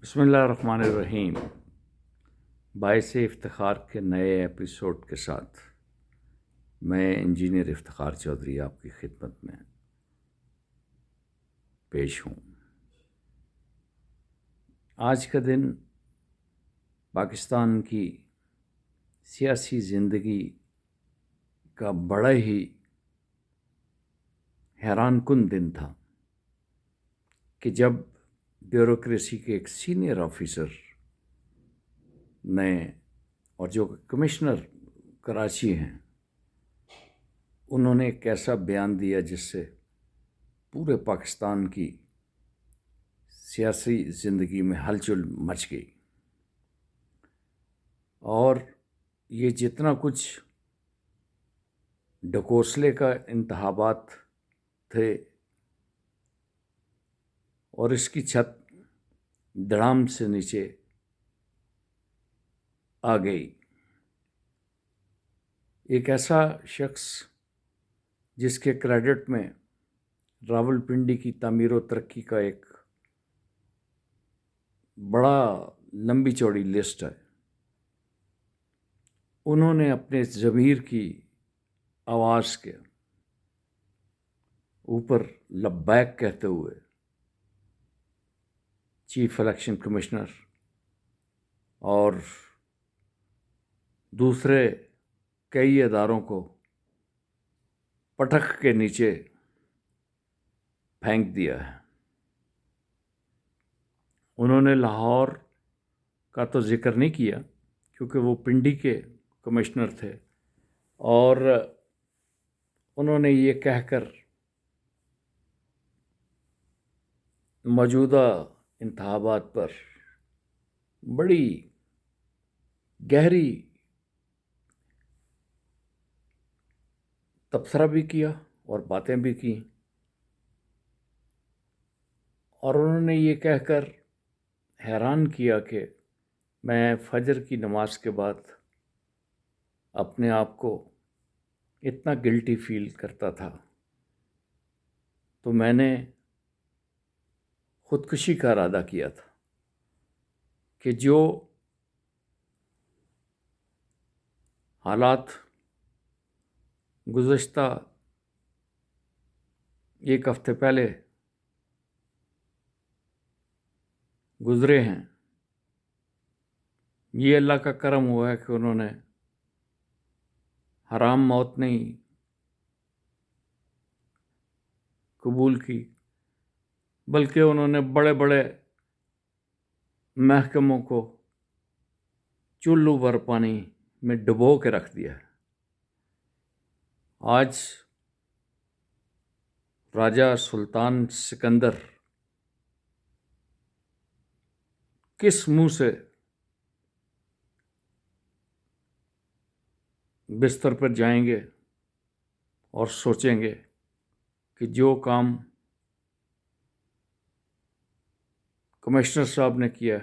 بسم اللہ الرحمن الرحیم۔ باعث افتخار کے نئے ایپیسوڈ کے ساتھ میں انجینئر افتخار چودھری آپ کی خدمت میں پیش ہوں۔ آج کا دن پاکستان کی سیاسی زندگی کا بڑا ہی حیران کن دن تھا کہ جب بیوروکریسی کے ایک سینئر آفیسر نے اور جو کمشنر کراچی ہیں انہوں نے ایک ایسا بیان دیا جس سے پورے پاکستان کی سیاسی زندگی میں ہلچل مچ گئی، اور یہ جتنا کچھ ڈکوسلے کا انتخابات تھے اور اس کی چھت دڑام سے نیچے آ گئی۔ ایک ایسا شخص جس کے کریڈٹ میں راولپنڈی کی تعمیر و ترقی کا ایک بڑا لمبی چوڑی لسٹ ہے، انہوں نے اپنے ضمیر کی آواز کے اوپر لبیک کہتے ہوئے چیف الیکشن کمشنر اور دوسرے کئی اداروں کو پٹخ کے نیچے پھینک دیا ہے۔ انہوں نے لاہور کا تو ذکر نہیں کیا کیونکہ وہ پنڈی کے کمشنر تھے، اور انہوں نے یہ کہہ کر موجودہ انتخابات پر بڑی گہری تبصرہ بھی کیا اور باتیں بھی کی، اور انہوں نے یہ کہہ کر حیران کیا کہ میں فجر کی نماز کے بعد اپنے آپ کو اتنا گلٹی فیل کرتا تھا تو میں نے خودکشی کا ارادہ کیا تھا کہ جو حالات گزشتہ ایک ہفتے پہلے گزرے ہیں، یہ اللہ کا کرم ہوا ہے کہ انہوں نے حرام موت نہیں قبول کی، بلکہ انہوں نے بڑے بڑے محکموں کو چلو بھر پانی میں ڈبو کے رکھ دیا ہے۔ آج راجہ سلطان سکندر کس منہ سے بستر پر جائیں گے اور سوچیں گے کہ جو کام کمشنر صاحب نے کیا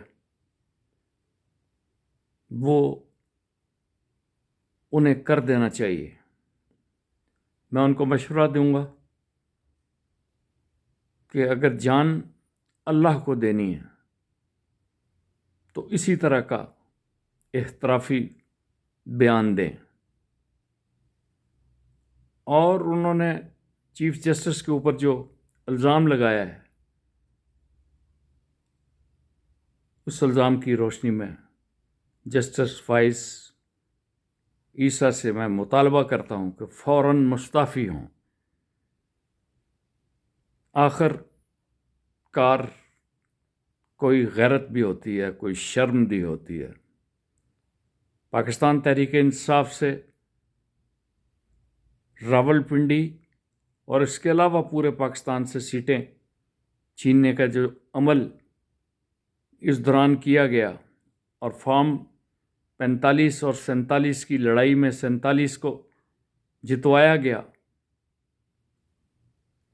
وہ انہیں کر دینا چاہیے۔ میں ان کو مشورہ دوں گا کہ اگر جان اللہ کو دینی ہے تو اسی طرح کا احترافی بیان دیں۔ اور انہوں نے چیف جسٹس کے اوپر جو الزام لگایا ہے اس الزام کی روشنی میں جسٹس فائز عیسیٰ سے میں مطالبہ کرتا ہوں کہ فوراً مستعفی ہوں۔ آخر کار کوئی غیرت بھی ہوتی ہے، کوئی شرم بھی ہوتی ہے۔ پاکستان تحریک انصاف سے راولپنڈی اور اس کے علاوہ پورے پاکستان سے سیٹیں چھیننے کا جو عمل اس دوران کیا گیا اور فارم 45 اور 47 کی لڑائی میں 47 کو جتوایا گیا،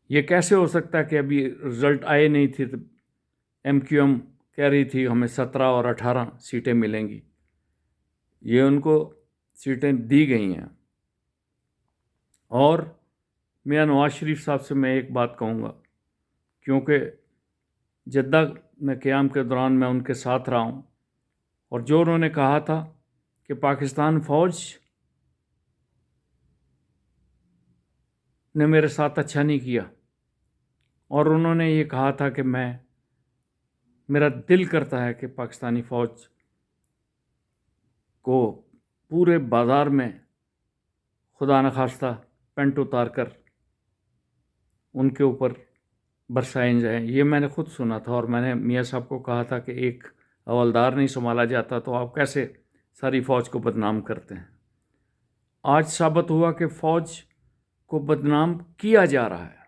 یہ کیسے ہو سکتا ہے کہ ابھی رزلٹ آئے نہیں تھے تو ایم کیو ایم کہہ رہی تھی ہمیں 17 اور 18 سیٹیں ملیں گی، یہ ان کو سیٹیں دی گئی ہیں۔ اور میاں نواز شریف صاحب سے میں ایک بات کہوں گا، کیونکہ جدہ میں قیام کے دوران میں ان کے ساتھ رہا ہوں، اور جو انہوں نے کہا تھا کہ پاکستان فوج نے میرے ساتھ اچھا نہیں کیا، اور انہوں نے یہ کہا تھا کہ میرا دل کرتا ہے کہ پاکستانی فوج کو پورے بازار میں خدا نخواستہ پینٹ اتار کر ان کے اوپر برسائیں جائیں۔ یہ میں نے خود سنا تھا، اور میں نے میاں صاحب کو کہا تھا کہ ایک حوالدار نہیں سنبھالا جاتا تو آپ کیسے ساری فوج کو بدنام کرتے ہیں۔ آج ثابت ہوا کہ فوج کو بدنام کیا جا رہا ہے،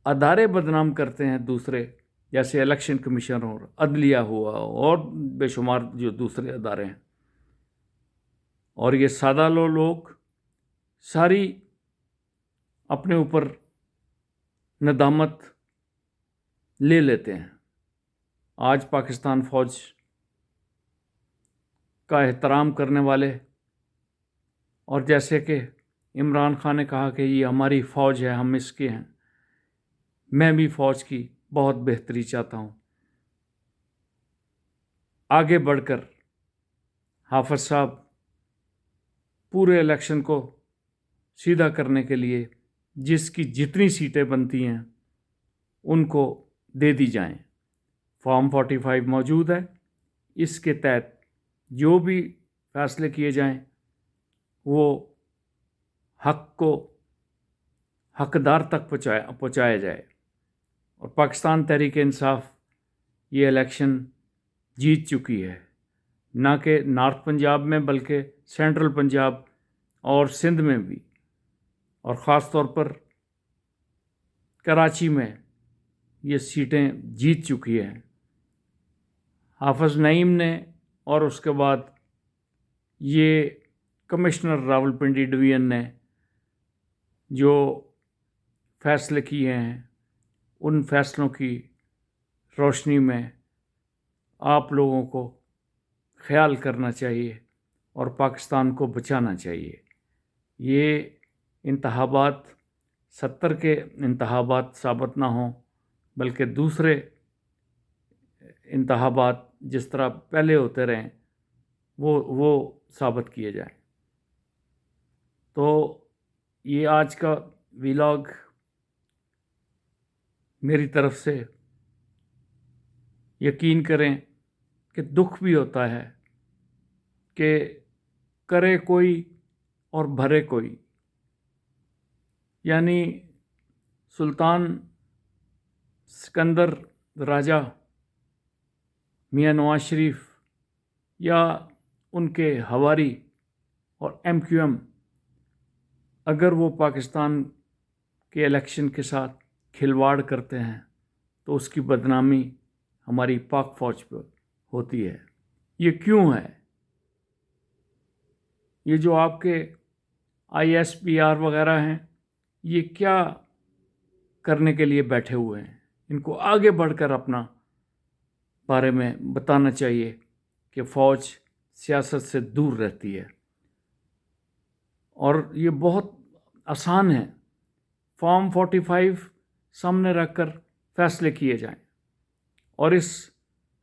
ادارے بدنام کرتے ہیں دوسرے، جیسے الیکشن کمیشن اور عدلیہ ہوا اور بے شمار جو دوسرے ادارے ہیں، اور یہ سادہ لوگ ساری اپنے اوپر ندامت لے لیتے ہیں۔ آج پاکستان فوج کا احترام کرنے والے، اور جیسے کہ عمران خان نے کہا کہ یہ ہماری فوج ہے، ہم اس کے ہیں، میں بھی فوج کی بہت بہتری چاہتا ہوں۔ آگے بڑھ کر حافظ صاحب پورے الیکشن کو سیدھا کرنے کے لیے جس کی جتنی سیٹیں بنتی ہیں ان کو دے دی جائیں۔ فارم 45 موجود ہے، اس کے تحت جو بھی فیصلے کیے جائیں وہ حق کو حقدار تک پہنچایا جائے، اور پاکستان تحریک انصاف یہ الیکشن جیت چکی ہے، نہ کہ نارتھ پنجاب میں بلکہ سینٹرل پنجاب اور سندھ میں بھی، اور خاص طور پر کراچی میں یہ سیٹیں جیت چکی ہیں۔ حافظ نعیم نے اور اس کے بعد یہ کمشنر راولپنڈی ڈویژن نے جو فیصلے کیے ہیں، ان فیصلوں کی روشنی میں آپ لوگوں کو خیال کرنا چاہیے اور پاکستان کو بچانا چاہیے۔ یہ انتخابات 70 کے انتخابات ثابت نہ ہوں، بلکہ دوسرے انتخابات جس طرح پہلے ہوتے رہیں وہ ثابت کیے جائیں۔ تو یہ آج کا ویلاگ میری طرف سے، یقین کریں کہ دکھ بھی ہوتا ہے کہ کرے کوئی اور بھرے کوئی، یعنی سلطان سکندر راجہ میاں نواز شریف یا ان کے ہواری اور MQM، اگر وہ پاکستان کے الیکشن کے ساتھ کھلواڑ کرتے ہیں تو اس کی بدنامی ہماری پاک فوج پر ہوتی ہے۔ یہ کیوں ہے؟ یہ جو آپ کے ISPR وغیرہ ہیں، یہ کیا کرنے کے لیے بیٹھے ہوئے ہیں؟ ان کو آگے بڑھ کر اپنا بارے میں بتانا چاہیے کہ فوج سیاست سے دور رہتی ہے، اور یہ بہت آسان ہے۔ فارم 45 سامنے رکھ کر فیصلے کیے جائیں، اور اس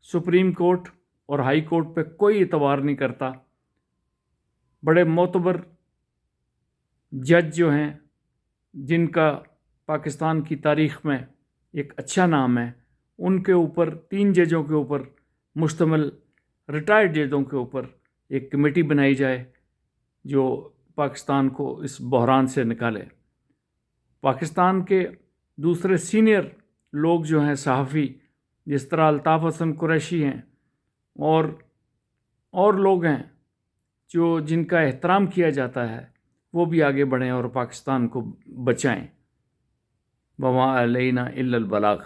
سپریم کورٹ اور ہائی کورٹ پہ کوئی اعتبار نہیں کرتا۔ بڑے معتبر جج جو ہیں، جن کا پاکستان کی تاریخ میں ایک اچھا نام ہے، ان کے اوپر 3 ججوں کے اوپر مشتمل، ریٹائرڈ ججوں کے اوپر ایک کمیٹی بنائی جائے جو پاکستان کو اس بحران سے نکالے۔ پاکستان کے دوسرے سینئر لوگ جو ہیں، صحافی، جس طرح الطاف حسن قریشی ہیں اور لوگ ہیں جن کا احترام کیا جاتا ہے، وہ بھی آگے بڑھیں اور پاکستان کو بچائیں۔ وما علینا الا البلاغ۔